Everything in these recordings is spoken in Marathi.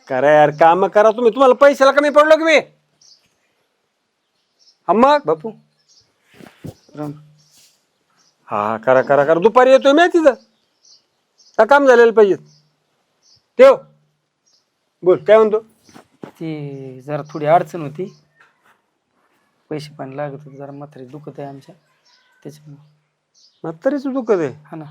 करा यार काम करा तुम्ही. तुम्हाला पैशाला कमी पडलो की मी? मग बापू राम. हा करा करा करा. दुपारी येतोय मी तिथं. का काम झालेलं पाहिजे. ठेव. बोल काय म्हणतो. ती जरा थोडी अडचण होती, पैसे पण लागत होते, जरा म्हातारी दुखत आहे आमच्या, त्याच्यामुळे. म्हातारीच दुखत आहे. हा ना.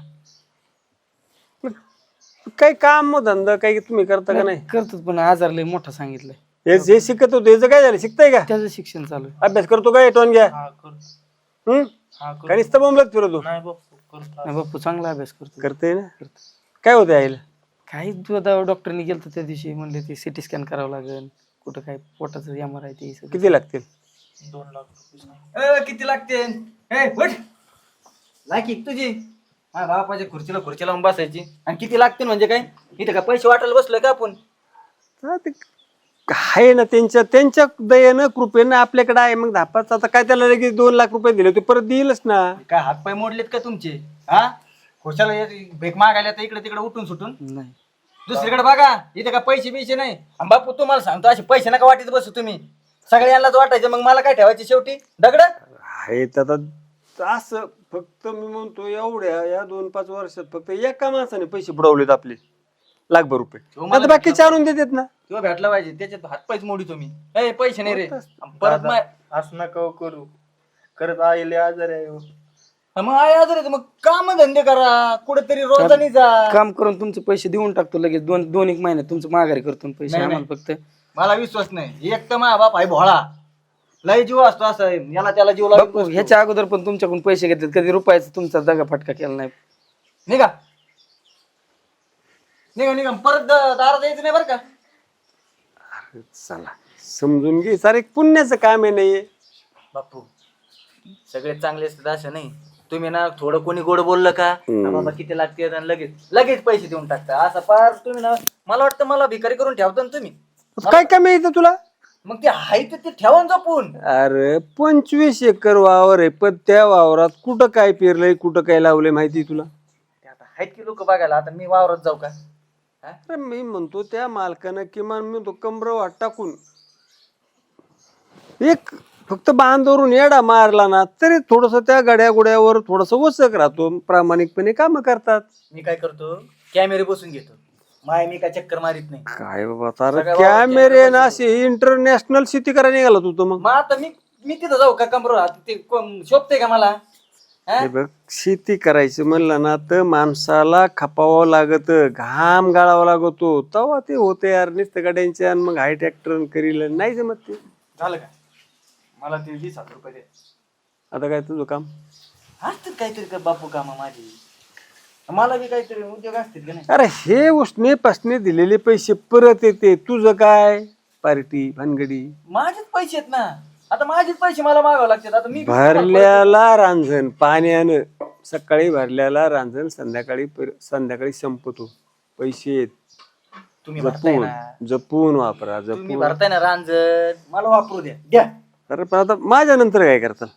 काही काम धंदा काही तुम्ही करता का नाही? करतो पण आजार लय मोठा सांगितलंय. हे शिकत होतो याचं काय झालं? शिकताय का? त्याचं शिक्षण चालू आहे. अभ्यास करतो काय? टोन घ्या. काय नुसतं बोंबलत फिरतो? नाही बापू चांगला अभ्यास करतो. करते ना. काय होते आईला? काही तुझा डॉक्टरनी गेलं त्या दिवशी, म्हणले ते सिटी स्कॅन करावं लागेल, कुठं काय पोटाचं MRI ते सगळं. किती लागतील? 2 लाख. किती लागते? लायकी तुझी हा बापाच्या खुर्चीला लावून बसायची, आणि किती लागते म्हणजे काय? इथं का पैसे वाटायला बसलोय का आपण? आहे ना त्यांच्या दयेनं कृपेनं आपल्याकडे आहे. मग धापाच आता काय त्याला लगेच 2 लाख रुपये दिले ते परत देईलच ना. काय हातपाय मोडलेत का तुमचे? हा खुशाला भेक मागायला तर इकडे तिकडे उठून सुटून नाही. दुसरीकडे बघा, इथे का पैसे नाही. आणि बापू तुम्हाला सांगतो, असे पैसे नका वाटीत बसू तुम्ही. सगळ्यांनाच वाटायचं, मग मला काय ठेवायचे शेवटी? दगड आहे आता. असं फक्त मी म्हणतो एवढ्या या 2-5 वर्षात फक्त एका माणसाने पैसे बुडवलेत आपले लाखभर रुपये. आता बाकी चारून देतात ना. किंवा भेटला पाहिजे, त्याच्यात हातपायच मोडी तुम्ही. ए पैसे नाही रे परत. असं नका करू. करत आईले आजार आहे. मग आई आजार आहे, मग काम धंदे करा, कुठेतरी रोजानी जा. काम करून तुमचे पैसे देऊन टाकतो लगेच. 2-1 महिन्यात तुमचं माघारी करतो पैसे. आम्हाला फक्त मला विश्वास नाही. एक तर माझा बाप आहे भोळा, लय जीव असतो असं याला त्याला जीव लागतो. ह्याच्या अगोदर पण तुमच्याकडून पैसे घेतले, कधी रुपयाचा तुमचा दगा फटका केला नाही. निघा निघा निघा, परत दारात यायचं नाही बरं का. चला समजून घे. सारे पुण्याचं काम आहे. नाही बापू सगळे चांगले असतात असं नाही. तुम्ही ना थोडं कोणी गोड बोललं का बाबा किती लागते, आणि लगेच पैसे देऊन टाकता. असं पार तुम्ही ना, मला वाटतं मला भिकारी करून ठेवता ना तुम्ही. काय काम आहे इथं तुला? मग ते हाय ते ठेवून जपून. अरे 25 एकर वावर आहे, पण त्या वावरात कुठं काय पेरलंय, कुठं काय लावलंय माहिती तुला? आता आहेत की लोक बघायला. आता मी वावरात जाऊ का? अरे मी म्हणतो त्या मालकानं किमान मी तो कमरवाट टाकून एक फक्त बांधवरून येडा मारला ना तरी थोडस त्या गड्या गुड्यावर थोडस वसक राहतो. प्रामाणिकपणे काम करतात. मी काय करतो, कॅमेरे बसून घेतो. मी काय चक्कर मारित नाही. काय बाबा तार कॅमेरे ना अशी इंटरनॅशनल शेती करायला निघाला तू. मग आता मी तिथं जाऊ का कमर? ते शोभते का मला? बघ शेती करायचं म्हणलं ना तर माणसाला खपावं लागत, घाम गाळावा लागतो, तेव्हा ते होते यार. नुसतं गाड्यांच्या मग हाय ट्रॅक्टर करील नाही जमत ते. झालं का? मला ते 20,000 रुपये दे. आता काय तुझं काम? असतात काहीतरी का बापू काम माझी. मला बी काहीतरी उद्योग असतील का नाही? अरे हे उसने पासने दिलेले पैसे परत येते. तुझं काय पार्टी भानगडी? माझेच पैसे आहेत ना. आता माझेच पैसे मला मागावं लागतात. आता मी भरल्याला रांजण पाण्यानं, सकाळी भरल्याला रांजण संध्याकाळी संपतो. पैसे तुम्ही भरताय जपून ना, जपून वापरा. तुम्ही जपून. भरताय ना रांजण, मला वापरू द्या. अरे पण आता माझ्या नंतर काय करतात?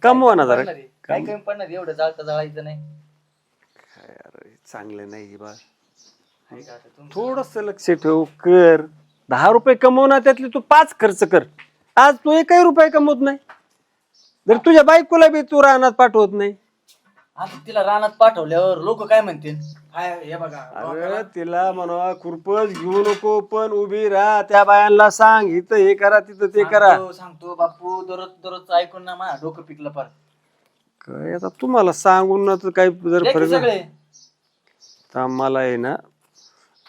कमवा ना जरा. काय कमी पडणार? एवढं जळायचं नाही. चांगलं नाही बा. आहे का आता तुमचं? थोडस लक्ष ठेव. कर 10 रुपये कमवणार, त्यातले तू 5 खर्च कर. आज तू 1 रुपये कमवत नाही. जर तुझ्या बायकोला बी तू रानात पाठवत नाही. आता तिला रानात पाठवल्यावर लोक काय म्हणतील? हे बघा, अरे तिला म्हणा खुरपच घेऊ नको, पण उभी राहा. त्या बायांना सांग इथं हे करा तिथं ते करा. सांगतो बापू. दररोज ऐकून ना माझं डोकं पिकलं पार. काय आता तुम्हाला सांगून ना तर काही जर द्या की फरक सगळे. तर मला आहे ना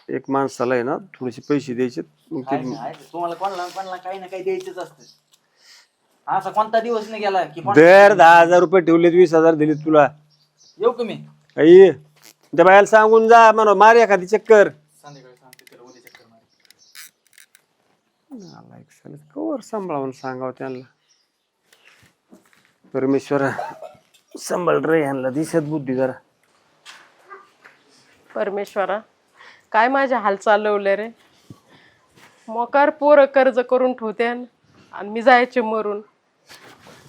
एक माणसाला आहे ना थोडेसे पैसे द्यायचे. मग ते तुम्हाला कोणाला काही ना काही द्यायचंच असतं. असा कोणता दिवस नाही गेला की दर 10,000 रुपये ठेवलेत, 20,000 दिले तुला. येऊ का मी? आई त्या बायाला सांगून जा म्हणा मार एखादी चक्कर. संध्याकाळी सांगते त्याला, उद्या चक्कर मार. कवर सांभाळून सांगावं त्यांना. परमेश्वरा सांभाळ रे ह्यांना, दिसत बुद्धी जरा. परमेश्वरा काय माझे हाल चालवले रे. मोकार पोरं कर्ज करून ठेवते आणि मी जायचे मरून.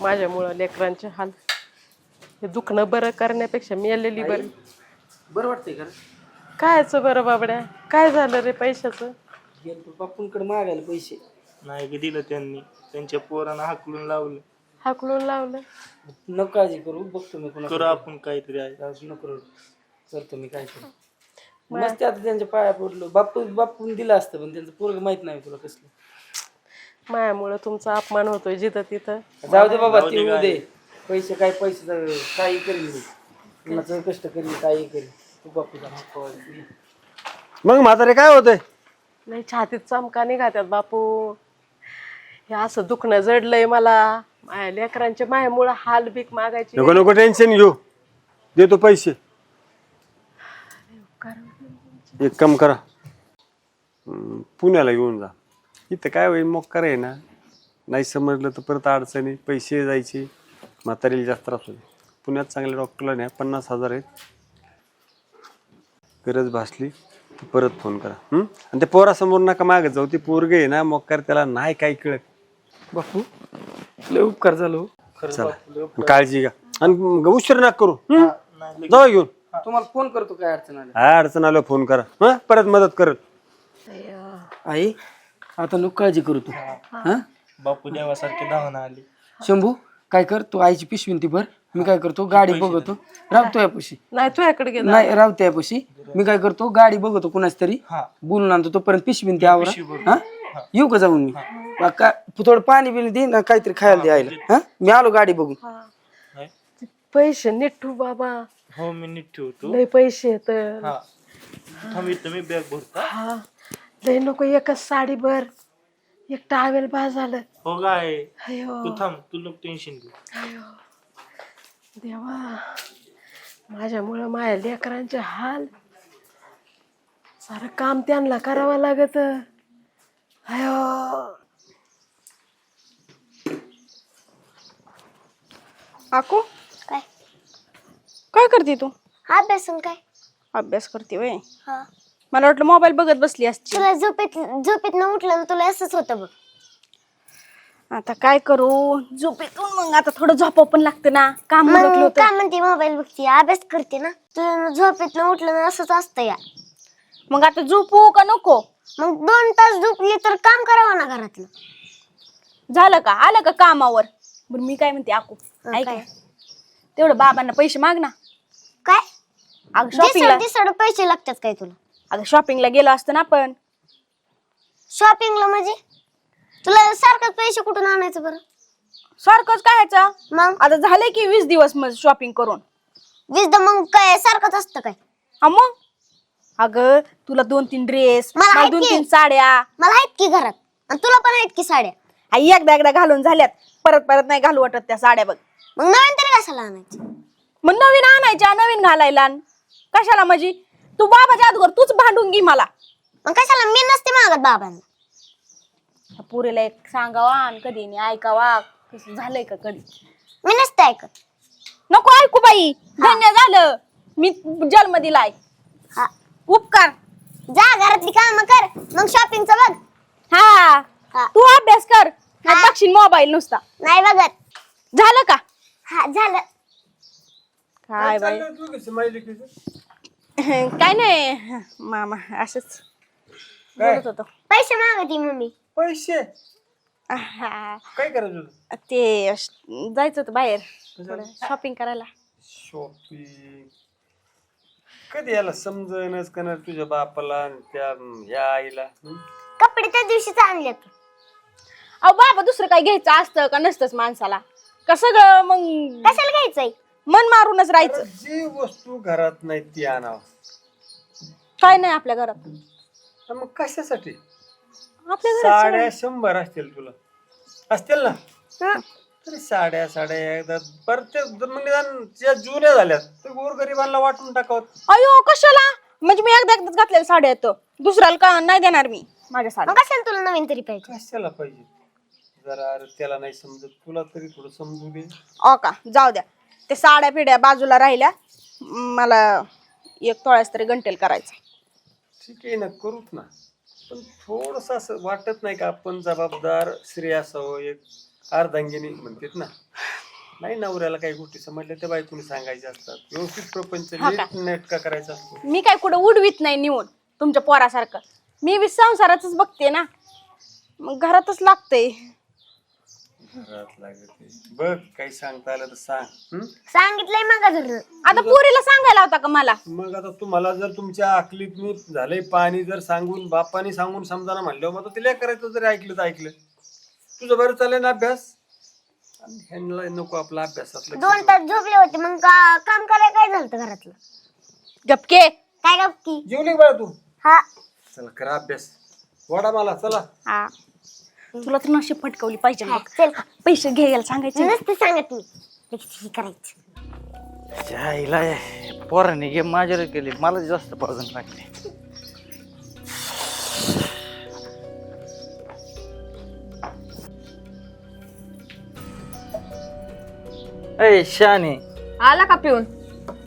माझ्यामुळं लेकरांचे हाल. हे दुखणं बरं करण्यापेक्षा मी आलेली बरी. बरं वाटतंय का? कायच बरं बाबड्या, काय झालं रे पैशाचं? गेलो बापूंकडे मागायला पैसे. नाही ग दिलं त्यांनी, त्यांच्या पोरांना हाकलून लावलं. हाकलून लावलं? नको काळजी करू, बघतो मी करू पुन्हा. आपण काहीतरी आहे. नको रडू. करतो मी काय करू. मस्त आता त्यांच्या पाया पडलो. बापून दिलं असतं पण त्यांचं पोरग माहित नाही तुला कसलं. मायामुळं तुमचा अपमान होतोय जिथं तिथं. जाऊ दे बाबा, ती होऊ दे. पैसे काही करीन मी. कुणाचं कष्ट करीन, काही करीन. तू बापूचा मग म्हातारे काय होतंय? नाही, छातीत चमका निघात्यात बापू. हे असं दुखणं जडलंय मला. माझ्या लेकरांच्या मायामुळं हाल भीक मागायची. नको नको टेन्शन घेऊ, देतो पैसे. एक काम करा, पुण्याला घेऊन जा. इथं काय होईल, मोक्कार आहे ना. नाही समजलं तर परत अडचणी, पैसे जायचे, म्हातारीला जास्त त्रास होईल. पुण्यात चांगल्या डॉक्टरला न्या, 50,000 आहेत. गरज भासली तर परत फोन करा. आणि ते पोरासमोर नका मागत जाऊ. ती पोरग आहे ना मोक्कार, त्याला नाही काय कळत. बापू लय उपकार झालो. चला, काळजी घ्या आणि उशीर नका करू. जाऊ घेऊन. तुम्हाला फोन करतो काय अडचण आली. हा, अडचण आलं फोन करा. परत मदत करत. आई आता नको काळजी करू तू. हा बापू देवासारखे धावून आले. शंभू काय कर, तू आईची पिशवी ती भर. मी काय करतो, गाडी बघतो. राहतो यापाशी. नाही तुझ्याकडे गेला. नाही राहतो यापाशी. मी काय करतो, गाडी बघतो कुणाच तरी, बोलून आणतो. तोपर्यंत पिशवी ती आवरा. हा येऊ का जाऊन मी? थोडं पाणी बिणी दे ना, काहीतरी खायला द्यायला. हा मी आलो गाडी बघून. पैसे नीट ठेव बाबा. हो मी नीट ठेवतो. लय पैसे येत. हा थांबित मी बॅग भरतो. हा लय नको, एकच साडी भर, एक टावेल बा झालं. हो काय, अयो तू थांब, तू नको टेन्शन घेऊ. अयो देवा, माझ्यामुळं माझ्या लेकरांचे हाल. सारं काम त्यांना करावं लागत. अयो आको काय काय करते तू? अभ्यास काय? अभ्यास करते वय? हा, मला वाटलं मोबाईल बघत बसली असती. तुला झोपेत न उठलं ना, तुला असंच होतं बघ. आता काय करू, झोपेतून मग आता थोडं झोपावं पण लागतं ना, काम उरकलं मग होतं. काय म्हणते, मोबाईल बघते, अभ्यास करते ना. तुला झोपेत न उठलं ना असंच असतं या. मग आता झोपू का नको? मग 2 तास झोपली तर काम करावं ना घरातलं. झालं का, आलं का कामावर? बरं मी काय म्हणते आको, ऐक काय? ना, तेवढं बाबांना पैसे माग ना. काय अगं शॉपिंगला, दिसड पैसे लागतात काय तुला? अगं शॉपिंगला गेलो असतो ना आपण. शॉपिंगला म्हणजे तुला सारखं पैसे कुठून आणायचं बरं? सारखंच काय ह्याचं? मग आता झालंय की 20 दिवस मग शॉपिंग करून. मग काय सारखंच असतं काय? हा मग अगं तुला 2-3 ड्रेस, मला मला आहेत 2-3 की. साड्या. मला आहेत की घरात, आणि तुला पण आहेत की साड्या. आई एकदा घालून झाल्यात, परत नाही घालू वाटत त्या साड्या बघ. मग नवीन तरी कशाला आणायचं? मग नवीन आणायच्या, नवीन घालायला. कशाला म्हणजे तू बाबाच्या अगोदर तूच भांडून घे मला. मग कशाला? मी नसते मागत बाबांना. पुरेला एक सांगावा आणि कधी नाही ऐकावा. कसं झालंय का कधी? मी नसते ऐकत. नको ऐकू बाई, धन्य झालं मी जन्म दिलाय. हा, उपकार. जा घरातली काम कर, मग शॉपिंगचं बघ. हा हा. तू अभ्यास कर, हा. बघशील मोबाईल नुसता. नाही बघत. झालं का? हा झालं. काय बाई काय नाही मामा, असंच बोलत होतो. पैसे मागती मम्मी. पैसे हा, काय करायचं? ते जायचं होतं बाहेर शॉपिंग करायला. शॉपिंग कधी याला समजणच करणार तुझ्या बापाला आणि त्या ह्या आईला. कपडे त्या दिवशीच आणले तू. अहो बाबा, दुसरं काय घ्यायचं असतं का नसतंच माणसाला? का सगळं मग कशाला घ्यायचंय? मन मारूनच राहायचं? जी वस्तू घरात नाही ती आणावं. काय नाही आपल्या घरात. तर मग कशासाठी? आपल्या घरात साड्या 100 असतील तुला, असतील ना? हं. तरी साड्या एकदा प्रत्येक निदान ज्या जुन्या झाल्यात ते गोरगरिबांना वाटून टाकावं. अयो कशाला? म्हणजे मी एकदाच घातलेल्या साड्या येतो, दुसऱ्याला का नाही देणार मी माझ्या साड्या. मग कशाला तुला नवीन तरी पाहिजे? कशाला पाहिजे? जरा अरे त्याला नाही समजत, तुला तरी थोडं समजू दे. ओ का जाऊ द्या, ते साड्या पिढ्या बाजूला राहिल्या. मला 1 तोळ्याच तरी गंटेल करायचं. ठीक आहे ना, करूच ना, पण थोडस असं वाटत नाही का आपण जबाबदार स्त्री असावं, एक अर्धांगिनी म्हणतात ना, नाही नवऱ्याला काही गोष्टी समजल्या त्या बायकोनी सांगायच्या असतात. व्यवस्थित प्रपंच नेटका करायचा असतो. मी काय कुठं उडवीत नाही निवून तुमच्या पोरासारखं. मी बी संसाराच बघते ना, मग घरातच लागतंय. घरात लागते बघ, काही सांगता आलं तर सांग. सांगितलंय मग जर आता पोरीला सांगायला होता का मला? मग आता तुम्हाला जर तुमच्या अकलीत झालंय पाणी जर सांगून बापाने सांगून समजाना म्हणल्यावर मग तिला करायचं. जरी ऐकलं तर ऐकलं. तुझं बरं चालेल ना अभ्यास, आणि ह्यांना नको आपला अभ्यासातलं. 2 तास झोपले होते मग काम करायला काय झालं घरातलं? गपके. काय गप्पी? जेवली बरं तू? हा चला करा अभ्यास. वाडा मला चला. हा, तुला तर नशीब फटकवली पाहिजे ना. चल पैसे घ्यायला सांगायचे. नसते सांगत मी हे करायचं. आईला पोराने गेम माझ्यावर केली, मला जास्त पाजून लागले. ए शाने आला का पिऊन?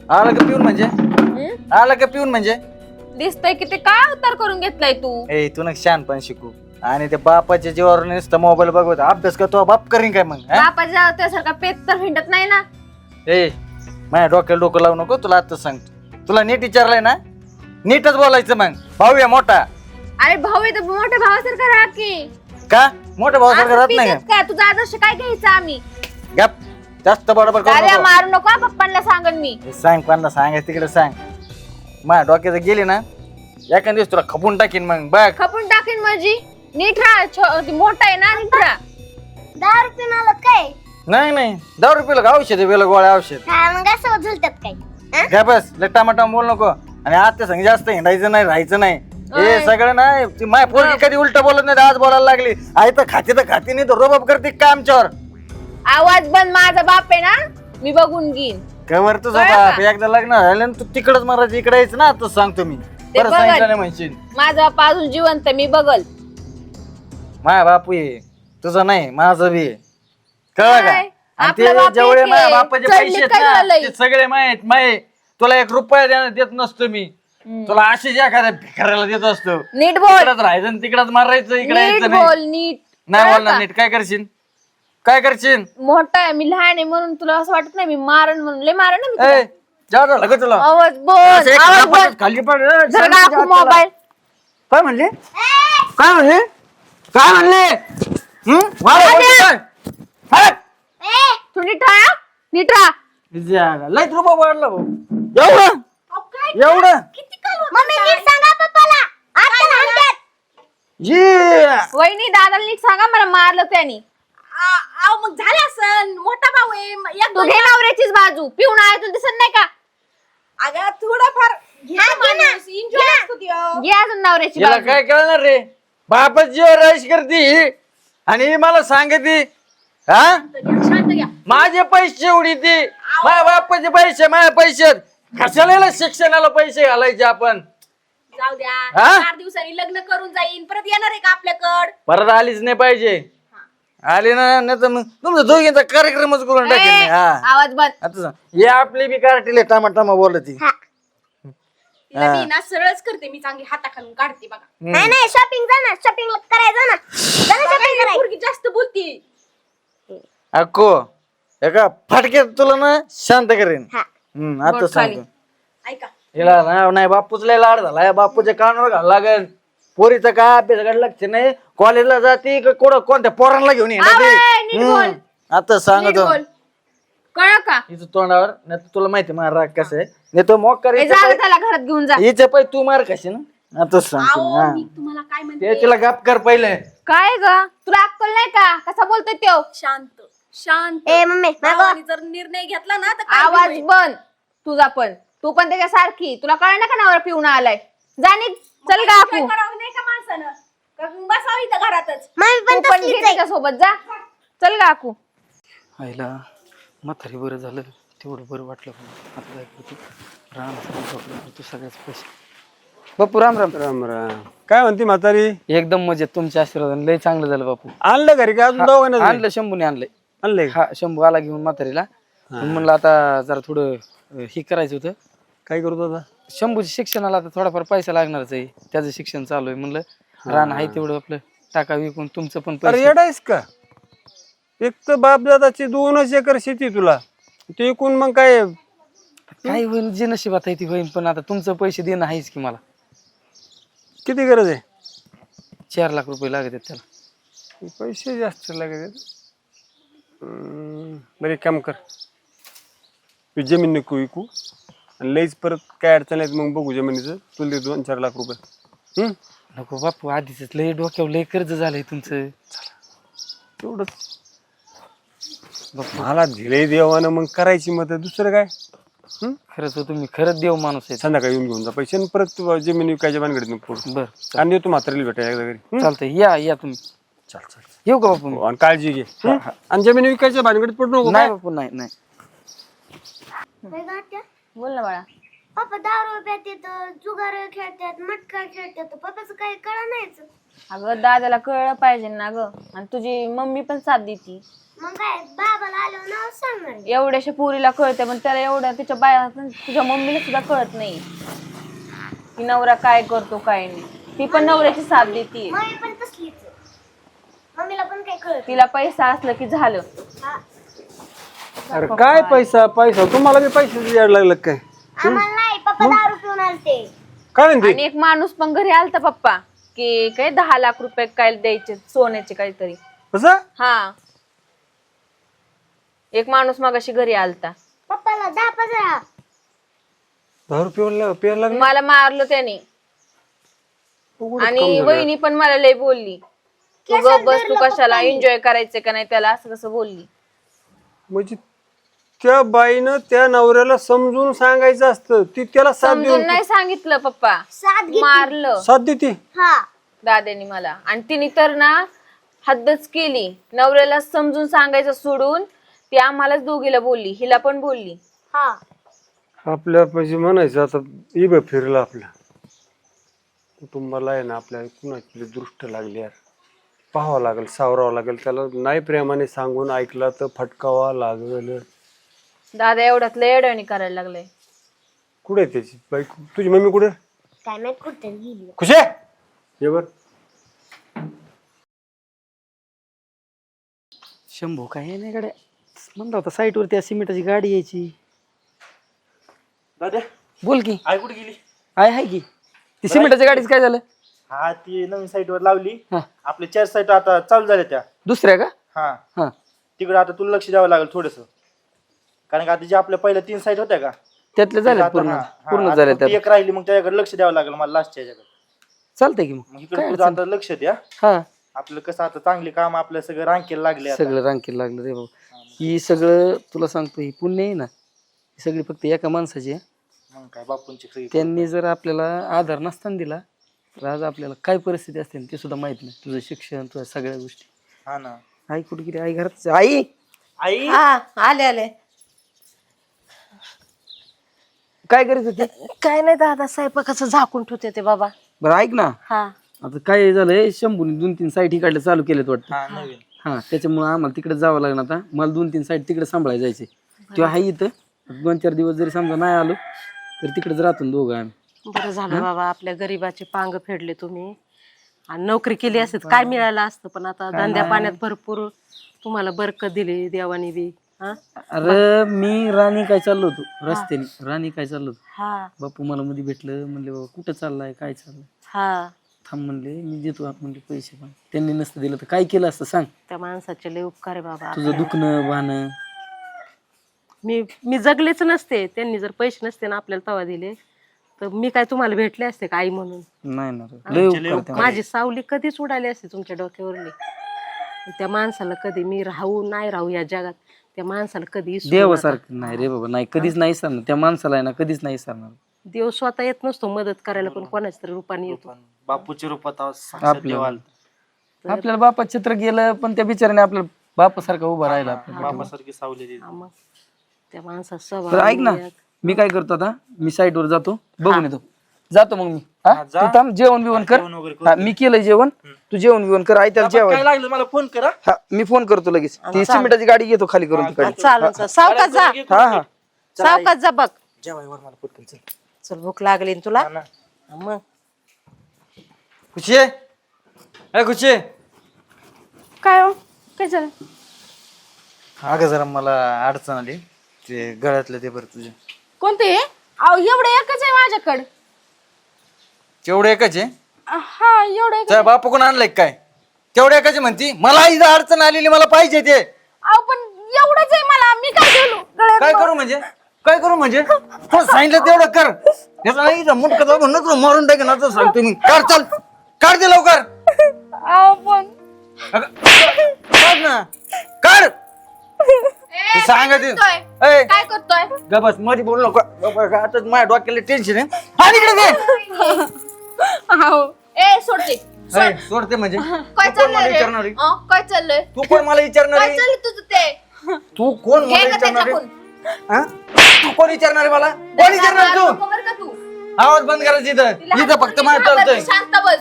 आला का पिऊन म्हणजे? आला का पिऊन म्हणजे? दिसतंय की ते काय अवतार करून घेतलाय तू. ए तू ना शहाणपण शिकू. आणि ते बापाच्या जीवावर नुसतं मोबाईल बघत अभ्यास करतो. बाप करीन काय मग? बापाच्या त्यासारखा पेत तर हिंडत नाही ना. ए माझ्या डोक्याला डोकं लावू नको. तुला आताच सांगतो, तुला नीट विचारलंय ना, नीटच बोलायचं. मग भाऊ आहे मोठा. अरे भाऊ आहे तर मोठ्या भावासारखा राहा की. का मोठ्या भावासारखं राहत नाही पितेत का? तुझा आदर्श काय घ्यायचा आम्ही? का? गप जास्त बरोबर करू अरे नको. मारू नको हा, पप्पांना सांगन मी. हे सांग कोणाला सांगायचं तिकडे सांग. माझ्या डोक्यात गेली ना एखाद दिवस तुला खपून टाकीन. मग बघ खपून टाकीन माझी. नीट राहा, मोठा आहे ना, नीट राहा. 10 रुपये आलं काय? नाही नाही 10 रुपयाला का औषध आहे? गोळ्या औषध. हा मग असं झुलतात काय? काय बस लट्टा बोल नको. आणि आज ते सांग जास्त हिंडायचं नाही, राहायचं नाही. हे सगळं नाही. ती माय पोरगी कधी उलट बोलत नाही, आज बोलायला लागली. आई तर खाते नाही तर रोबाब करते का आमच्यावर? आवाज बंद. माझा बाप आहे ना, मी बघून घेईन. कवर तुझा बाप एकदा लग्न झालं तू तिकडच मारायचं, इकडे यायचं ना. आता सांगतो मी, परत सांगितलं नाही म्हणशील. माझा बाप अजून जिवंत, मी बघल. माया बापू ये तुझं नाही, माझं बी कळलं का? काय? आणि आपला ते बाप जेवढे एक माझ्या आहे. बापाचे चढली पैसे आहेत काय ना झालंय? ते सगळे माहित माये. तुला 1 रुपया देत नसतो मी. तुला अशीच एखाद्या भिकाऱ्याला देत असतो. नीट बोल. तिकडच राहायचं आणि तिकडच मारायचं, इकडे नीट यायचं बोल. नाही. नीट नाही कळलं बोलणार का? नीट. काय करशील? काय करशील? मोठा आहे, मी लहान आहे म्हणून तुला असं वाटत नाही मी मारण म्हणून. लय मारण ना मी तुला. ए जाऊ झालं का तुला? आवाज बोल. असं एक आवाज खापातच बोल. खाली पड. जरा दाखव मोबाईल. काय म्हणले? काय म्हणले? काय म्हणले? मला बोलते काय? हट! तू नीट राहा. नीट राहा. लय रुपये वाढला भाऊ. एवढं एवढं मम्मी नीट सांगा पप्पाला. आता म्हणतात. ये वहिनी दादाला नीट सांगा, मला मारलं त्यांनी. मग झालं असं. मोठा भाऊ आहे. तू घे नवऱ्याचीच बाजू. पिऊन आहे तुला दिसत नाही का? अगं थोडंफार एन्जॉय असतो ती. घे अजून नवऱ्याची याला बाजू. काय कळणार रे? बापच जीवर राईश करते ही. आणि मला सांगते हा शांत घ्या. माझे पैसे उडी ती. माझ्या बापाचे पैसे माझ्या पैसे. कशाला याला शिक्षणाला पैसे घालायचे आपण? जाऊ द्या. हा? 4 दिवसांनी लग्न करून जाईन. परत येणार आहे का आपल्याकड? परत आलीच नाही पाहिजे. आली ना नाही तर मग तुमचा दोघींचा कार्यक्रमच करून टाकेल मी. हा आवाज बंद. आता सांग. हे आपली बी कार्टीले टामा बोलत ती. तिला मी ना सरळच करते. मी चांगली हाताखालून काढते बघा. नाही नाही शॉपिंग जाणार. शॉपिंग करायचं ना. शॉपिंग करायचं. पोरगी जास्त बोलती. अक्को एका फाटक्यात तुला ना शांत करेन. आता बोट खाली. सांगतो. ऐका हिला नाही बापूच लय लाड झाला. बापूच्या कानावर घाल लागेल. पोरीचं काय अभ्यासाकडे लक्ष नाही. कॉलेजला जाते का कोणत्या पोरांना घेऊन नीट बोल. आता नीट सांगतो बोल. कळलं का? हिचं तोंडावर नाही तर तुला माहिती माझा राग कसं आहे. नाही तो मोक ए, जा रे त्याला घरात घेऊन जा. हिचे पाय तू मार कशी ना. आता सांगतो अहो, हा. मी तुम्हाला काय म्हणते. ते तिला गाप कर पहिले. काय ग तुला अक्कल नाही का? कसा बोलतोय त्यो? शांत शांत. ए मम्मी मागव. भावाने जर निर्णय घेतला ना तर काय आवाज होईल? बंद. तुझा पण. तू पण त्याच्यासारखी. तुला कळलं का नवरा पिऊन आलाय? जाणी चल गा काय आकू. करावं नाही का माणसानं? का बसावं इथं घरातच? मम्मी तू पण पण तसलीच घे आहे. त्याच्यासोबत जा. चल गा आकू. आईला म्हातारी बरं झालं. तेवढं बरं वाटलं. आता काय करतो राम तू सगळ्याच पैसे. बापू राम राम. राम राम. काय म्हणते म्हातारी? एकदम मजेत. तुमच्या आशीर्वादाने लय चांगलं झालं बापू. आणलं घरी का अजून दोघांना आणलं शंभूने आणलंय. आणलंय? हा शंभू आला घेऊन म्हातारीला. म्हणलं आता जरा थोडं हे करायचं होतं. काय करतो आता? शंभूच्या शिक्षणाला आता थोडाफार पैसा लागणारच आहे. त्याचं शिक्षण चालू आहे. म्हणलं रान आहे तेवढं आपलं टाका विकून तुमचं पण अरे पैसे. येडायस का? एक तर बापदादाची 2 एकर शेती तुला, ते एकूण मग काय काय होईल जे नशिबात आहे ती होईल, पण आता तुमचं पैसे देणं आहेच की मला. किती गरज आहे? 4 लाख रुपये लागत आहेत त्याला. पैसे जास्त लागत. बरं एक काम कर, तू जमीन नको विकू आणि लईच परत काय अडचण आहे मग बघू जमिनीचं, तुला दे 2-4 लाख रुपये. नको बापू, आधीच लय डोक्यावर लय कर्ज झालंय तुमचं. तेवढंच मला दिले देवानं, मग करायची मदत, दुसरं काय. खरंच हो, तुम्ही खरंच देव माणूस आहे. संध्याकाळी येऊन घेऊन जा पैसे आणि परत जमीन विकायच्या भानगडीत नको पडू. बरं आणि येतो म्हातारीला भेटायला एकदा घरी. चालतंय, या तुम्ही. चल येऊ का बापू? आणि काळजी घे. आणि जमीन विकायच्या भानगडीत पडू नको. नाही बापू, नाही नाही. बोल ना बाळा. पप्पा दारू प्यात, जुगार खेळतात, मटका खेळतात, पप्पाचं काही कळा नाहीच. अगं दादाला कळलं पाहिजे ना ग, आणि तुझी मम्मी पण साथ देती. मग काय बाबाला आल्यावर नाव सांगणार. एवढ्याशा पुरीला कळते, पण त्याला एवढ्या तिच्या बाया तुझ्या मम्मीला सुद्धा कळत नाही की नवरा काय करतो काय नाही. ती पण नवऱ्याची साथ देते. मम्मी पण तसलीच, मम्मीला पण काही कळत. तिला पैसा असलं की झालं. अरे काय पैसा पैसा, तुम्हाला बी पैशाचं याड लागलं काय? आम्हाला नाही, पप्पा दारू पिऊन आलते. काय म्हणते? आणि एक माणूस पण घरी आलता पप्पा, की काय 10 लाख रुपये काय द्यायचे सोन्याचे काहीतरी. कसं? हा, एक माणूस मगाशी घरी आलता. पप्पाला 10-15. दारू प्यायला लागला. मला मारलं त्याने. आणि वहिनी पण मला लय बोलली, तू गप बस, तू कशाला एन्जॉय करायचं का नाही त्याला, असं कसं बोलली. म्हणजे त्या बाईनं त्या नवऱ्याला समजून सांगायचं असतं, ती त्याला साथ समजून नाही सांगितलं पप्पा, मारलं साथ देते. हा, दादानी मला. आणि तिने तर ना हद्दच केली. नवऱ्याला समजून सांगायचं सोडून ती आम्हालाच दोघीला बोलली, हिला पण बोलली. हा. आपल्या पाहिजे म्हणायचं आता इब फिरलं आपल्या कुटुंबाला आहे ना, आपल्या कुणाची दृष्ट लागली यार, पाहावं लागेल, सावरावं लागेल त्याला. नाही प्रेमाने सांगून ऐकला तर फटकावा लागल. दादा एवढ्यात लय अडवणी करायला लागलाय. कुठे आहे त्याची बायको? तुझी मम्मी कुठे? काय माहित कुठे गेली. खुश आहे ये बर. शंभू काय नाही गाड्या म्हणला होता, साईट वर त्या सिमेंटाची गाडी यायची. दादा बोल की. आई कुठे गेली? आहे की ती सिमेंटाच्या गाडीच काय झालं? हा, ती नवीन साईट वर लावली. हा. आपले 4 साईट आता चालू झाल्या त्या. दुसऱ्या का? हा, हा, तिकडे आता तुला लक्ष द्यावं लागेल थोडस, कारण का आता जे आपल्या पहिल्या 3 साईट होत्या का, त्यातले झाले आता- पूर्ण हा, हा, पूर्ण आता झाले फक्त त्यात. एक राहिली, मग त्याच्याकडे लक्ष द्यावं लागेल मला लास्टच्या ह्याच्याकडे. चालतंय की मग मग इकडे काय तुझं अडचण आता लक्ष द्या. हा, आपलं कसं आता चांगली काम आपलं सगळं रांकेला लागले आता. सगळं रांकीला लागलं रे बाबा. ही सगळं तुला सांगतो, ही पुण्य आहे ना, ही सगळी फक्त एका माणसाची आहे. मग काय बापूंची सगळी. त्यांनी जर आपल्याला आधार नसताना दिला तर आज आपल्याला काय परिस्थिती असते ते सुद्धा माहित नाही. तुझं शिक्षण, तुझ्या सगळ्या गोष्टी. हा ना. आई कुठे गेली? आई घरात. आई आई आले आले. काय करीत होती? काय नाही दादा, स्वयंपाकाचं झाकून ठेवते ते बाबा. बरं ऐक ना, हा, आता काय झालंय, शंभूने 2-3 साईट इकडले चालू केलेत वाटतं. हा नवीन. हा, त्याच्यामुळे आम्हाला तिकडे जावं लागणार. आता मला 2-3 साईट तिकडे सांभाळायला जायचे. तेव्हा आहे इथं 2-4 दिवस जरी समजा नाही आलो तर तिकडेच राहतो दोघं आम्ही. बरं झालं बाबा, आपल्या गरीबाचे पांग फेडले तुम्ही. आणि नोकरी केली असते तर काय मिळालं असतं, पण आता धंद्या पाण्यात भरपूर तुम्हाला बरकत दिली देवानी बी. हा, अरे मी राणी काय चाललो होतो रस्त्याने, राणी काय चाललो होतो, हा, बापू मला मध्ये भेटलं. म्हणले बाबा कुठं चाललाय, काय चाललंय? हा. थांब म्हणले, मी देतो आप म्हणले पैसे. पण त्यांनी नसतं दिलं तर काय केलं असतं सांग? त्या माणसाचे लय उपकार आहे बाबा. तुझं दुखणं भानं. मी जगलेच नसते, त्यांनी जर पैसे नसते ना आपल्याला तवा दिले तर मी काय तुम्हाला भेटले असते का आई म्हणून? नाही ना रे, लय उपकार त्या माझी सावली कधीच उडाली असते तुमच्या डोक्यावरली. त्या माणसाला कधी मी राहू नाही राहू या जगात, त्या माणसाला कधी विसरू नका. देवासारखं नाही रे बाबा, नाही कधीच नाही सरणार त्या माणसाला, आहे ना कधीच नाही सरणार. देव स्वतः येत नसतो मदत करायला, पण कोणाच तरी रूपाने येतो. बापूच्या रूपात साक्षात देव आलता. आपल्याला बापा चित्र गेलं, पण त्या बिचाराने आपल्या बापासारखा उभा राहिला. बापासारखी सावली दिली. हा मग त्या माणसाचा तर स्वभाव. ऐक ना, मी काय करतो आता, मी साईट वर जातो, बघून येतो. जातो मग मी. हा, तू थांब, जेवण बिवण कर. हा, मी केलंय जेवण, तू जेवण बिवण कर. आई त्याला जेवण. काय लागलं मला फोन करा. हा, मी फोन करतो लगेच. ती सिमेंटाची गाडी घेतो खाली करून तिकडे. चालेल, सावकाश जा, हा हा, सावकाश जा. बघ जेवायवर मला पटकन चल. चल, भूक लागली ना तुला. हा ना. मग खुशी आहे? खुशी आहे? काय हो, काय झालं? अगं जरा मला अडचण आली ते गळ्यातलं ते बरं तुझ्या. कोणते अहो एवढं एकच आहे माझ्याकडं. तेवढं एकच आहे? हा एवढं त्या बापू कोण आणलंय काय? तेवढं एकच आहे म्हणती? मला इथं अडचण आलेली, मला पाहिजे ते. अहो पण एवढंच आहे मला, मी काय केलो काय करू म्हणजे? काय करू म्हणजे? तुला सांगितलं तेवढं कर. याचा नाही मुटका जाऊ म्हणून तुला मारून टाकेन आता सांगतो मी. कर चल, कर दे लवकर. अहो पण अगं, कर ना, कर. तू सांगा ते. ए, काय करतोय? ग बस मध्ये बोलू नको. आता माझ्या डोक्याला टेन्शन आहे. हा इकडे दे. अहो ए सोडते. ए, सोडते म्हणजे काय तू कोण मला चाललंय रे? विचारणार आहे? काय चाललंय? तू कोण मला विचारणार काय आहे? चाललंय तुझं ते? तू कोण मला घे का विचारणार आहे? त्याच्याकडून? हा? तू कोण विचारणार आहे मला? कोण विचारणार तू? बरोबर का तू? आवाज बंद करायचा इथं. इथं फक्त माझ्या चालतंय. शांत बस.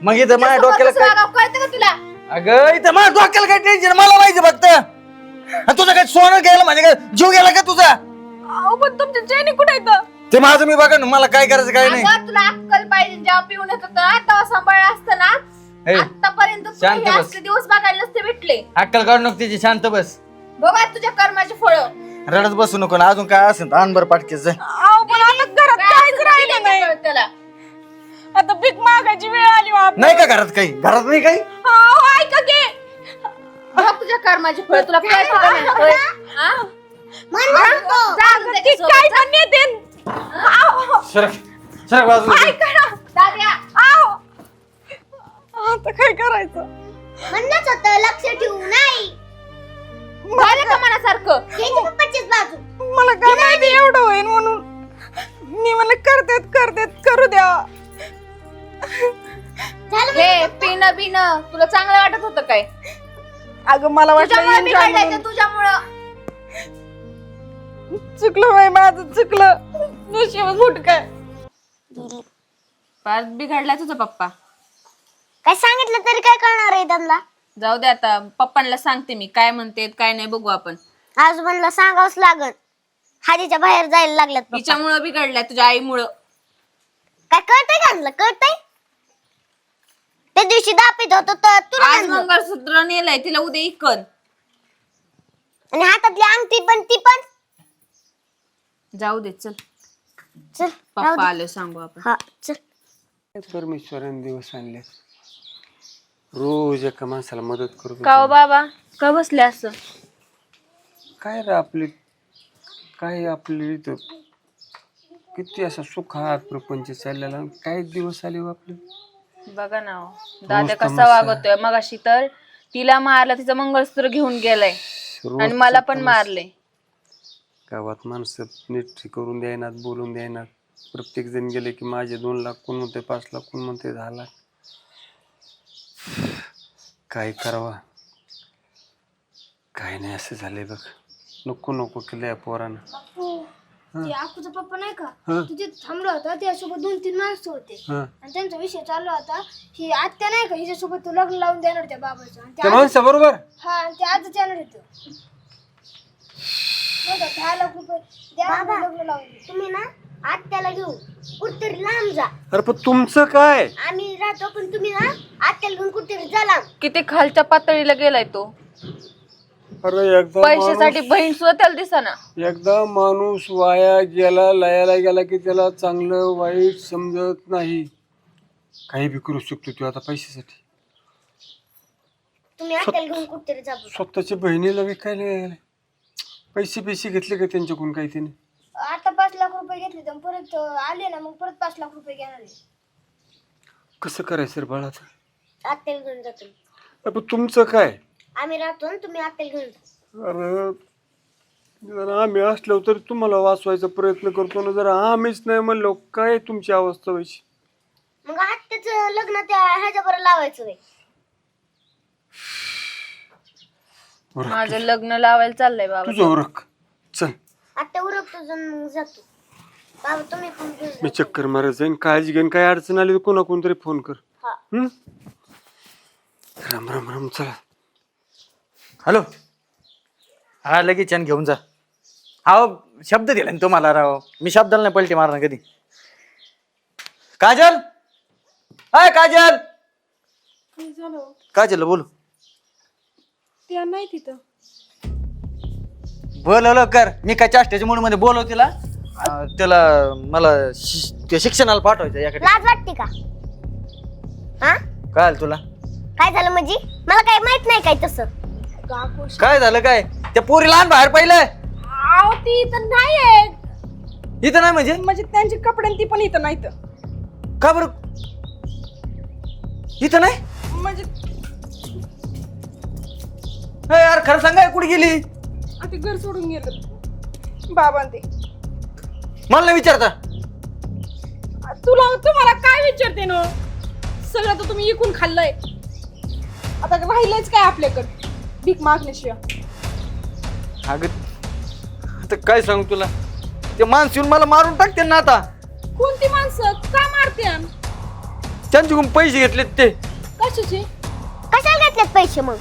मग इथं माझ्या डोक्याला काय? कळतं का तुला? अगं इथं माझ्या डोक्याला काय टेन्शन? मला माहिती फक्त. आणि तुझं काय सोनं गेलं म्हणजे काय जीव गेला का तुझा? अहो पण तुमच्या चैनी कुठे येतं? ते माझं मी बघा ना, मला काय करायचं काय नाही. अगं, तुला अक्कल पाहिजे. जेव्हा पिऊन येत होतं ना तेव्हा सांभाळलं असतं ना. ए, आतापर्यंत शांत तुला हे बस. असले दिवस बघायला नसते भेटले. अक्कल काढू नको तिची, शांत बस. बघा तुझ्या कर्माची फळं. रडत बसू नको ना. अजून काय असेल तर आण बरं पाटकेच. अहो पण आता घरात काहीच राहिलं नाही त्याला. आता भीक मागायची वेळ आली नाही का घरात काही? घरात नाही काही? ऐका की बघ तुझ्या कर्माची फळं तुला कळतं का नाही? होय? हा? जाऊ दे त्याच्यासोबत. काय करणे देन? सरक सरक बाजूला. दाद्या, आता काय करायचं? म्हणलंच होतं लक्ष ठेवू नाही. झालं का मनासारखं? त्याची पप्पाचीच बाजू. मला काय माहिती एवढं होईल म्हणून. मी मला करतेत करू द्या. हे पिणं बिणं तुला चांगलं वाटत होतं काय? अगं मला वाटलं तुझ्यामुळं चुकलं बाई, माझं चुकलं. नशीबच फुट काय पार बिघडलाय तुझा पप्पा. काय सांगितलं तरी काय करणार आहे त्यांना? जाऊ दे आता, पप्पांना सांगते मी काय म्हणते काय नाही बघू आपण. आजोबांना सांगावंच लागल. हाजीच्या बाहेर जायला लागल्यात पप्पा. तिच्यामुळं बिघडलाय, तुझ्या आईमुळं. काय कळतंय का आणलं? कळतंय? त्या दिवशी दापीत होतो तर तुला आज आणलं. मंगळसूत्र नेलंय, तिला उद्या इकन. आणि हातातली अंगठी पण ती पण. जाऊ दे चल, चल राहू पप्पा दे. आले सांगू आपण. हा चल. परमेश्वराने दिवस आणले. रोज एका माणसाला मदत करू. का हो बाबा, का बसले असं? काय रे आपले इथं किती असा सुखात प्रपंच चाललेला. काय दिवस आले हो आपले. बघा ना हो, दादा कसा वागतोय. मगाशी तर तिला मारलं, तिचं मंगळसूत्र घेऊन गेलाय आणि मला पण मारले. गावात माणसं नीट करून द्यायनात, बोलून द्यायनात. प्रत्येक जण गेले की माझे 2 लाख, कोण म्हणते 5 लाख, कोण म्हणते 10 लाख. काय करावा काय नाही असं झालंय बघ. नको केलंय पोरानं. ते आकूचा पप्पा नाही का, तिथे थांबला होता. त्यासोबत 2-3 माणसं होते आणि त्यांचा विषय चालू होता. ही आत्या नाही का, हिच्यासोबत तू लग्न लावून देणार त्या बाबाचं. आणि त्या माणसा बरोबर हा, आणि ते आजच येणार होतं. 10 लाख रुपये द्या, लग्न लावून. तुम्ही ना आत्याला घेऊन कुठतरी लांब जा. अरे पण तुमचं काय? आम्ही राहतो पण तुम्ही ना आत्याला घेऊन कुठतरी जा लांब. किती खालच्या पातळीला गेलाय तो. अरे पैशासाठी बहीण सुद्धा त्याला दिसना. एकदा माणूस वाया गेला, लयाला गेला की त्याला चांगलं वाईट समजत नाही. काही बी करू शकतो तो आता पैशासाठी. तुम्ही आत्याला घेऊन कुठतरी जा. स्वतःच्या बहिणीला विकायला गेले. पैसे घेतले का त्यांच्याकडून काही त्याने? आता 5 लाख रुपये घेतले तर परत आले ना, मग परत 5 लाख रुपये घेणार आहे. कसं करायचं रे बाळाचं? आत्याला घेऊन जातो. पण तुमचं काय? आम्ही राहतो ना, तुम्ही आत्याला घेऊन जा. अरे जर आम्ही असलो तरी तुम्हाला वाचवायचा प्रयत्न करतो ना. जर आम्हीच नाही म्हणलो काय तुमची अवस्था व्हायची? मग आत्याचं लग्न त्या ह्याच्या बरोबर लावायचं आहे. माझं लग्न लावायला चाललंय बाबा. तुझं ओरख चल. आत्या उरकतो मग जातो. बाबा तुम्ही पण घेऊन मी जा. चक्कर मारत जाईन. काळजी घेईन. काय अडचण आली तर कोणा कोणतरी फोन कर. हा. राम चला. हॅलो. हा लगेच छान घेऊन जा. हा शब्द दिला ना तुम्हाला राव. मी शब्दाला नाही पलटी मारणार कधी. काजल, हाय काजल. काजल बोलू. त्या नाही तिथं. बोलवलं कर. मी काय चाष्ट्याच्या मूड मध्ये बोलव तिला. त्याला मला त्या शिक्षणाला पाठवायचं याकडे. लाज वाटते का? हा काय आलं तुला? काय झालं म्हणजे? मला काही माहित नाही काय तसं. काय झालं काय? त्या पोरी लहान बाहेर पाहिलं. आव ती इथं नाही आहे. इथं नाही म्हणजे? म्हणजे त्यांचे कपडे आणि ती पण इथं नाही तर. का बरं इथं नाही? म्हणजे हे यार खरं सांगा कुठे गेली? ते घर सोडून गेलं बाबा ते. मला नाही विचारता. तुम्हाला काय विचारते ना? सगळं तर तुम्ही इकून खाल्लंय. आता राहिलंच काय आपल्याकडे भीक मागण्याशिवाय. अगं आता काय सांगू तुला? ते माणूस येऊन मला मारून टाकते ना आता. कोणती माणसं का मारते? त्यांच्याकडून पैसे घेतलेत ते. कशाचे? कशाला घेतलेत पैसे मग?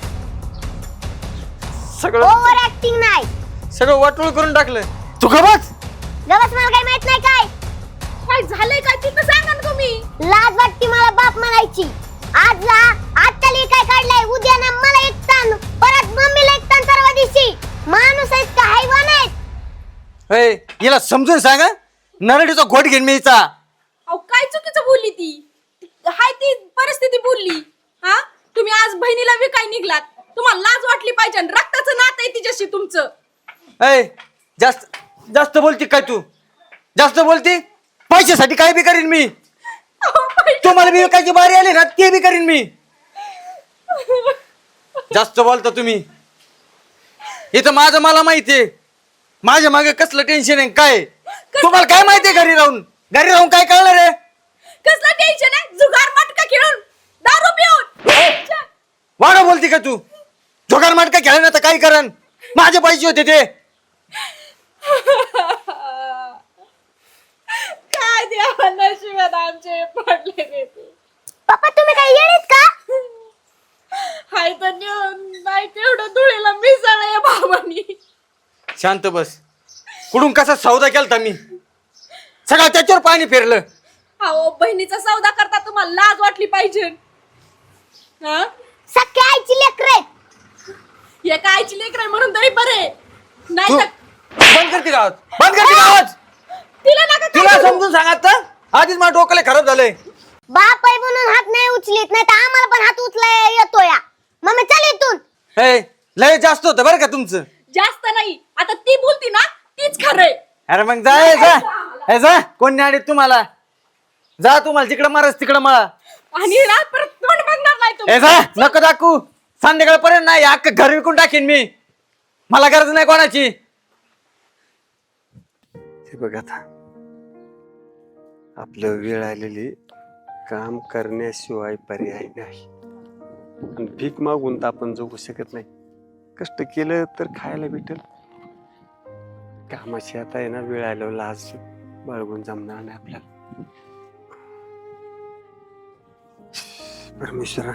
सगळं ओव्हर ऍक्टिंग नाही. सगळं वाटोळ करून टाकलं. तू का बस गवस मला काही माहित नाही काय. काय झालंय काय तिथं सांगा ना तुम्ही. लाज वाटते मला बाप म्हणायची. आजकाल काय काढलाय, उद्या ना मला एक ताण, परत मम्मीला एक ताण, परवा दिवशी. माणूस आहेस का हैवान आहेस? हिला समजून सांगा. नरडीचा घोट घेईन मी हिचा. अहो काय चुकीचं बोलली ती? हाय ती परिस्थिती बोलली. हा तुम्ही आज बहिणीला विकाय निघलात. तुम्हाला लाज वाटली पाहिजे. रक्ताचं नातं आहे तिच्याशी तुमचं. जास्त जास्त बोलती काय तू? जास्त बोलती. पैशासाठी काय बी करीन मी. तुम्हाला बी विकायची बारी आली ना ते बी करीन मी. जास्त बोलता तुम्ही. इथं माझं मला माहितीये. माझ्या मागे कसलं टेन्शन आहे काय? तुम्हाला काय माहितीये घरी राहून? घरी राहून काय कळणार आहे? कसलं टेन्शन आहे? जुगार मटका खेळून दारू पिऊन. वाढ बोलती का तू? जुगार माटका खेळणार तर काय करण? माझे पैसे होते ते. काय देवा नशिबात आमचे पडले रे ते. पप्पा तुम्ही काय येणेत का? हाय तर नाही तेवढं धुळीला मिसळलंय बाबांनी. शांत बस. कुठून कसा सौदा केलता मी? सगळं त्याच्यावर पाणी फिरलं. अहो बहिणीचा सौदा करता तुम्हाला लाज वाटली पाहिजे. हा सख्या आईची लेकरं आहेत. हे कायची लेकर म्हणून तरी बरे. नाही तू तर बंद करते गावात. बंद करते गावात. तिला नका काय तुला करू. समजून सांगत तर आधीच माझ्या डोक्याला खराब झालंय. बाप आहे म्हणून हात नाही उचलीत, नाही तर आम्हाला पण हात उचलाय येतो या. मम्मी चल इथून. लय जास्त होतं बरं का तुमचं. जास्त नाही. आता ती बोलती ना तीच खरंय. अरे मग जा. कोण नाही आणत तुम्हाला? जा तुम्हाला जिकडे मारस तिकडे मारा. आणि ना परत तोंड बघणार नाही तुम्ही. जा नको दाखवू. संध्याकाळपर्यंत नाही अख्खं घर विकून टाकीन मी. मला गरज नाही कोणाची. हे बघ आता आपलं वेळ आलेली. काम करण्याशिवाय पर्याय नाही. आणि भीक मागून तर आपण जगू शकत नाही. कष्ट केलं तर खायला भेटेल. कामाची आता आहे ना वेळ आल्यावर लाज बाळगून जमणार नाही आपल्याला. परमेश्वरा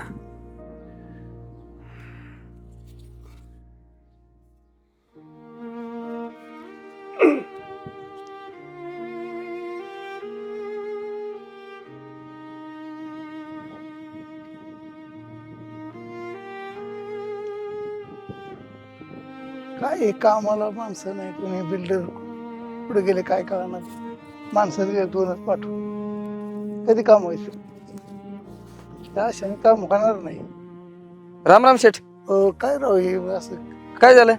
काय कामाला माणसं नाही. कोणी बिल्डर पुढे गेले काय कळणार. माणसं दिले दोनच पाठवून कधी काम व्हायचं? त्या अशाने काम होणार नाही. राम राम शेठ. काय राव हे असं काय झालं?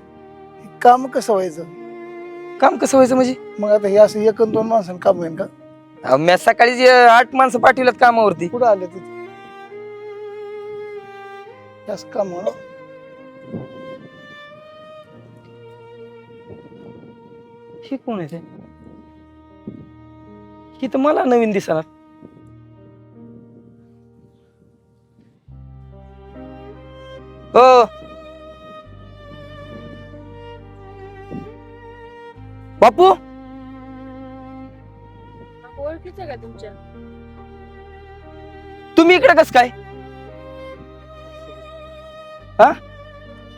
काम कसं व्हायचं? काम कसं व्हायचं म्हणजे? मग आता हे असं एक दोन माणसांनी काम होईल का? मी सकाळी 8 माणसं पाठवल्यात कामावरती. कुठं आले तिथे असं काम होणार? हे कोण आहे ते? ही तर मला नवीन दिसणार. हो बापू. ओळखीचं का तुमच्या? तुम्ही इकडे कस काय?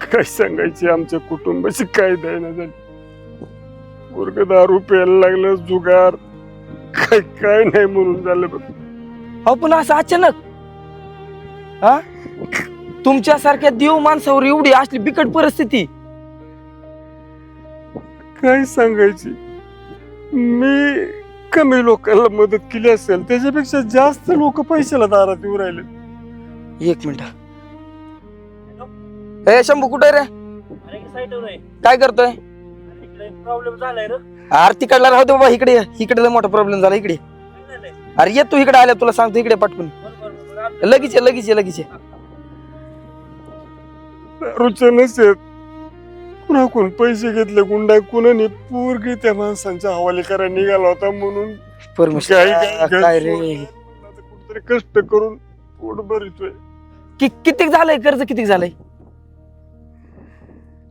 काय सांगायचे आमच्या कुटुंबाची काय द्यायला झाली. वर्ग दारू प्यायला लागलं. जुगार काय नाही म्हणून झालं बघ. हो पण असं अचानक तुमच्यासारख्या देव माणसावर एवढी असली बिकट परिस्थिती. काय सांगायची. मी कमी लोकांना मदत केली असेल त्याच्यापेक्षा जास्त लोक पैशाला दारात येऊ राहिले. एक मिनिट. ए शंभू कुठे रे? काय करतोय? प्रॉब्लेम झालाय रे. अरे तिकडला राहू दे बाबा, इकडे ये. इकडे लय मोठा प्रॉब्लेम झाला. इकडे अरे ये तू इकडे आल्या, तुला सांगतो इकडे पटकून. लगेच ये, लगेच ये, लगेच ये. दारूचे नसेल कुणाकडून पैसे घेतले गुंडा, कुणाने पोरगी त्या माणसांच्या हवाले करायला निघाला होता म्हणून परमेश्वर काय रे. कुठतरी कष्ट करून पोट भरितोय. किती झालंय कर्ज? किती झालंय?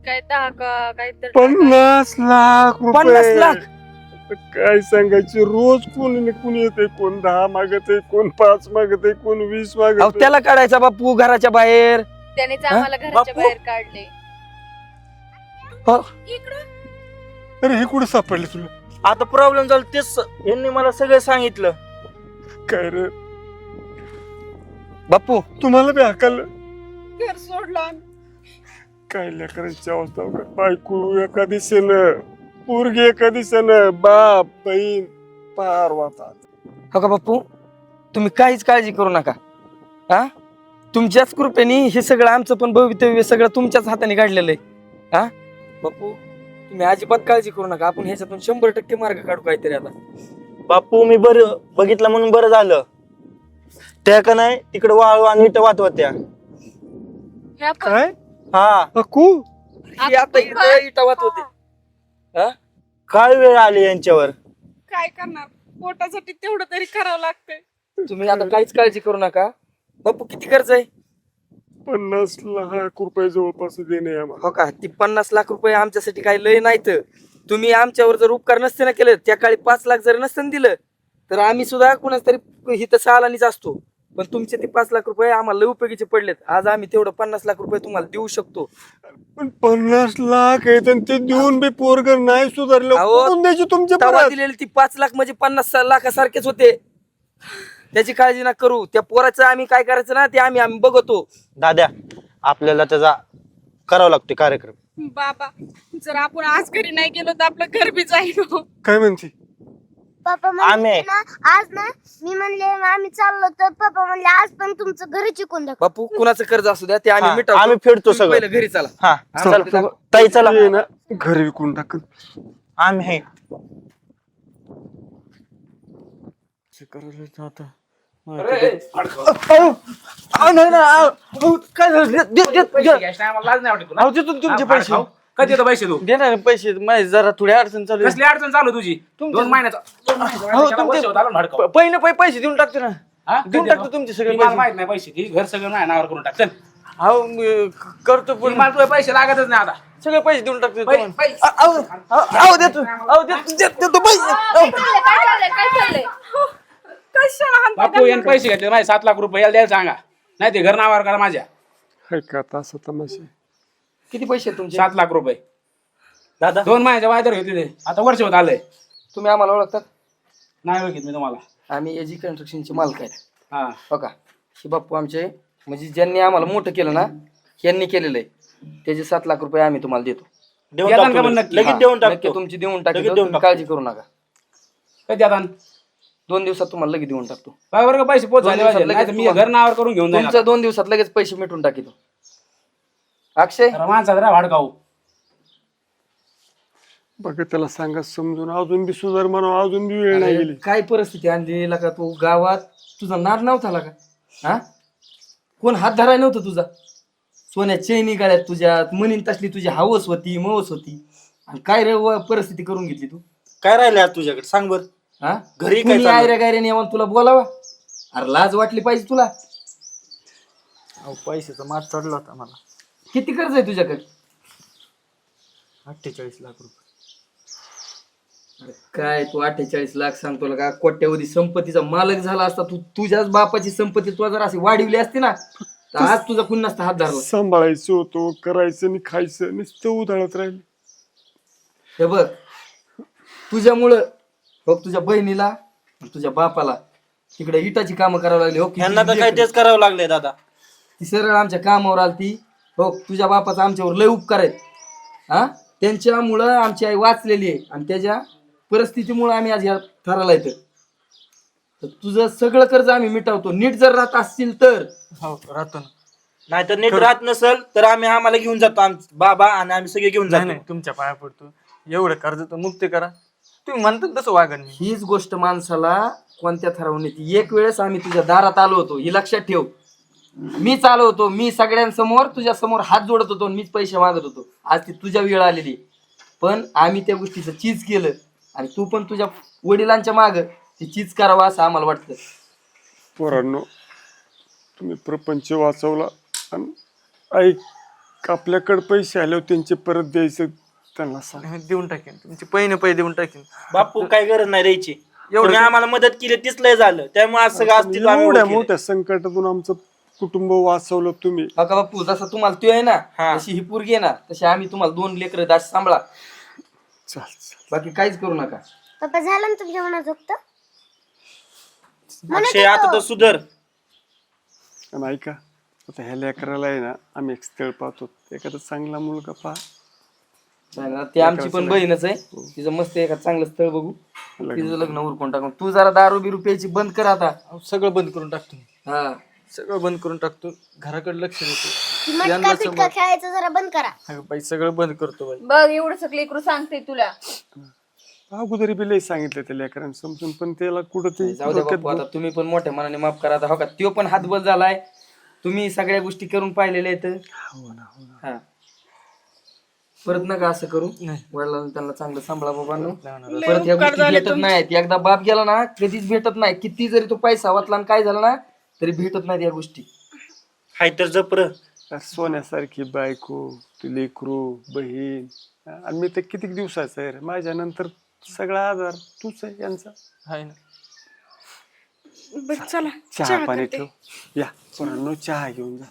काय 10 का काय तर 50 लाख 50 लाख? काय सांगायचे. रोज कोणी ना कोणी येते, कोण 10 मागते, कोण 5 मागते, कोण 20 अहो मागते. त्याला काढायचा बापू घराच्या बाहेर. त्यानेच आम्हाला घराच्या बाहेर काढले. अरे हे कुठे सापडले तुला? आता प्रॉब्लेम झाला तेच यांनी मला सगळं सांगितलं. काय रे बापू तुम्हाला बी हकल. घर सोडलं आम्ही. काय लेकरांची अवस्था बघा. बायको एका दिशेनं, पोरगी एका दिशेनं, बाप बहीण पार वाहतात. हो का बापू, तुम्ही काहीच काळजी करू नका. हा, तुमच्याच कृपेने हे सगळं, आमचं पण भवितव्य सगळं तुमच्याच हाताने काढलेलं आहे. हा बापू, तुम्ही अजिबात काळजी करू नका. आपण ह्याच्यातून 100% मार्ग काढू काहीतरी. आता बापू मी बरं बघितलं म्हणून बरं झालं. त्या का नाही तिकडे वाळू आणि इट वाहत होत्या. काय हा अकू? हे आता इथं इटावात होते. हा, काय वेळ आली यांच्यावर. काय करणार, पोटासाठी तेवढं तरी करावं लागतंय. तुम्ही आता काहीच काळजी करू नका. बापू किती खर्च आहे? 50 लाख रुपये जवळपास देणे आम्हाला. हो का, ती 50 लाख रुपये आमच्यासाठी काही लय नाहीत. तुम्ही आमच्यावर जर उपकार नसते ना केलं, त्या काळी 5 लाख जर नसतं दिलं तर आम्ही सुद्धा कुणाच तरी हिथं सालानीच असतो. पण तुमचे ते 5 लाख रुपये आम्हाला लय उपयोगीचे पडलेत. आज आम्ही तेवढं 50 लाख रुपये तुम्हाला देऊ शकतो. पण 50 लाख आहेत आणि ते देऊन बी पोरग नाही सुधारलं. अहो, कुठून द्यायची तुमच्या तेव्हा परत? दिलेली ती 5 लाख म्हणजे 50 लाखासारखेच होते. त्याची काळजी ना करू. त्या पोराचं आम्ही काय करायचं ना ते आम्ही बघतो. दाद्या आपल्याला त्याचा करावा लागतो कार्यक्रम. बाबा, जर आपण आज घरी नाही गेलो तर आपलं घर बी जाईल. काय म्हणते? पप्पा म्हणले ना आज ना, मी म्हणले आम्ही चाललो तर पप्पा म्हणले आज पण तुमचं घर चिकून दाखव. बापू, कुणाचं कर्ज असू द्या ते आम्ही हा, मिटवतो. आम्ही फेडतो तुम्ही सगळं. पहिलं घरी चला. हा आम्हाला चल ते ताई चला. ते ना घरी विकून टाकन. आम्ही हे काय तुमचे पैसे कधी येतो पैसे तू? देणार पैसे माझे जरा थोडी अडचण चालू आहे. कसली अडचण चालू तुझी? 2 महिन्याचा पहिलं पैसे देऊन टाकतो ना. हा? देऊन कधी टाकतो येतो? तुमचे सगळे ती मला पैसे. माहित नाही पैसे. ती घर सगळं माझ्या नावावर करून टाक. चल. अहो मी करतो पण मला तुझे पैसे लागतच नाही आता. सगळे पैसे देऊन टाकतो पैसे. अहो देतो देतो पैसे. काय चाललंय काय चाललंय? बापू यांनी पैसे घेतले माझे 7 लाख रुपये. याला द्यायला सांगा, नाही ते घर नावावर करा माझ्या. हाय का तासा तमाशा. किती पैसे आहेत तुमचे? 7 लाख रुपये दादा 2 महिन्याच्या वायदर घेतले. आता वर्ष होत आलंय. तुम्ही आम्हाला ओळखतात? नाही ओळखीत मी तुम्हाला. आम्ही एजी कन्स्ट्रक्शनचे मालक आहेत. हा, हो का, हे बाप्पू आमचे म्हणजे ज्यांनी आम्हाला मोठं केलं ना, यांनी केलेलं आहे. त्याचे 7 लाख रुपये आम्ही तुम्हाला देतो. देऊन येतात टाकतो का पण मी. नक्की? लगेच हा, देऊन नक्की टाकतो. तुमची देऊन लगेच टाकतो. देऊन तुम्ही टाकतो. काळजी करू नका. कधी आता 2 दिवसात तुम्हाला लगेच देऊन टाकतो. बरोबर का पैसे पोच झाले पाहिजे. नाही तर मी घर नावावर करून घेऊन जाईल. तुमच्या 2 दिवसात लगेच पैसे मिटून टाकितो. अक्षय माणसा जरा भाडकाऊ. बघा त्याला सांगा समजून, अजून बी सुधार म्हणा, अजून बी वेळ नाही गेली. काय परिस्थिती आणली का तू गावात? तुझा नाद नव्हता का? हा, कोण हात धराय नव्हतं तुझा? सोन्या चैनी गाड्यात तुझ्यात मनीन तसली तुझी हवस होती, मवस होती. आणि काय रे परिस्थिती करून घेतली तू? काय राहिले आज तुझ्याकडे सांग बर. हा, घरी काय कुणी चाललंय? आयऱ्या गायऱ्याने येऊन तुला बोलावा? अरे लाज वाटली पाहिजे तुला. पैशाचा मात चढला होता मला. किती कर्ज आहे तुझ्याकडे? 48 लाख रुपये. अरे काय तू 48 लाख सांगतो का? कोट्यावधी संपत्तीचा मालक झाला असता तू. तुझ्याच बापाची संपत्ती तुला जर अशी वाढवली असती ना तर आज तुझा कुणी नसता हात धरला. सांभाळायचं होतं, करायचं आणि खायचं, नुसतं उधळत राहिलं. हे बघ, तुझ्यामुळं बघ तुझ्या बहिणीला तुझ्या बापाला तिकडे इटाची कामं करावं लागली. हो, यांना तर काय तेच करावं लागलंय दादा. ती सरळ आमच्या कामावर आलती. हो, तुझ्या बापाचा आमच्यावर लय उपकार आहेत. हा, त्यांच्यामुळं आमची आई वाचलेली आहे आणि त्याच्या परिस्थितीमुळे आम्ही आज या थराला येतो. तर तुझं सगळं कर्ज आम्ही मिटवतो, नीट जर राहत असतील तर. हो राहतो ना. नाही तर नीट राहत नसेल तर आम्हाला घेऊन जातो, आमचे बाबा आणि आम्ही सगळे घेऊन जातो. नाही तुमच्या पाया पडतो, एवढं कर्ज तर मुक्ती करा. तुम्ही म्हणतात तसं वागण मी. हीच गोष्ट माणसाला कोणत्या थरावून येते. एक वेळेस आम्ही तुझ्या दारात आलो होतो, ही लक्षात ठेव. मीच आलो होतो, मी सगळ्यांसमोर तुझ्या समोर हात जोडत होतो, मीच पैसे मागत होतो. आज ती तुझ्या वेळ आलेली, पण आम्ही त्या गोष्टीचं चीज केलं आणि तू पण तुझ्या वडिलांच्या माग ती चीज करावा असं आम्हाला वाटतं. पोरांनो, तुम्ही प्रपंच वाचवला आणि ऐक, आपल्याकडे पैसे आले त्यांचे परत द्यायचं त्यांना सांग. देऊन टाकेन तुमचे पैसे देऊन टाकेन. बापू काय गरज नाही द्यायची, एवढं आम्हाला मदत केली तीच लय झालं. त्यामुळे आज सगळं अस्तित्व आम्ही एवढ्या उभं केलं. मोठ्या संकटातून आमचं कुटुंब वाचवलं तुम्ही. बघा बापू, जसं तुम्हाला तू आहे ना, तशी ही पोरगी आहे ना, तशी आम्ही तुम्हाला 2 लेकरं दास सांभाळा. चाल बाकी काहीच करू नका. पप्पा झालं ना तुमच्या मनात होतं? अक्षय आता तर सुधर. आणि ऐका, आता ह्या लेकराला आहे ना आम्ही एक स्थळ पाहतो, एखादा चांगला मुलगा पहा. ती आमची पण बहीणच आहे, तिचं मस्त एका चांगलं स्थळ बघू, तिचं लग्न उरकून टाकू. तू जरा दारू बिरू प्यायची बंद कर आता. सगळं बंद करून टाकतो, हा सगळं बंद करून टाकतो. घराकडे लक्ष देतो. मटका पिटका खेळायचं जरा बंद करा. अगं बाई सगळं बंद करतो बाई. बघ एवढं सगळं लेकरू सांगते तुला. अगोदरी बी लय सांगितलं त्या लेकरांनी समजून, पण त्याला कुठं ते जाऊ द्या बापू, आता तुम्ही पण मोठ्या मनाने माफ करा. आता हो का, तो पण हातबल झालाय, तुम्ही सगळ्या गोष्टी करून पाहिलेल्या आहेत. हा, परत नका असं करू. वडिलांना त्यांना चांगलं सांभाळा बाबांनो. परत या गोष्टी भेटत नाहीत. एकदा बाप गेला ना कधीच भेटत नाही. किती जरी तो पैसा वाचला आणि काय झालं ना तरी भेटत नाहीत या गोष्टी. हाय तर जपर. सोन्यासारखी बायको, ती लेकरू, बहीण, आणि मी तर किती दिवसाचा आहे रे. माझ्या नंतर सगळा आधार तूच आहे यांचा. हाय ना. चला चहा पाणी ठेव. या पोरांनो, चहा घेऊन जा.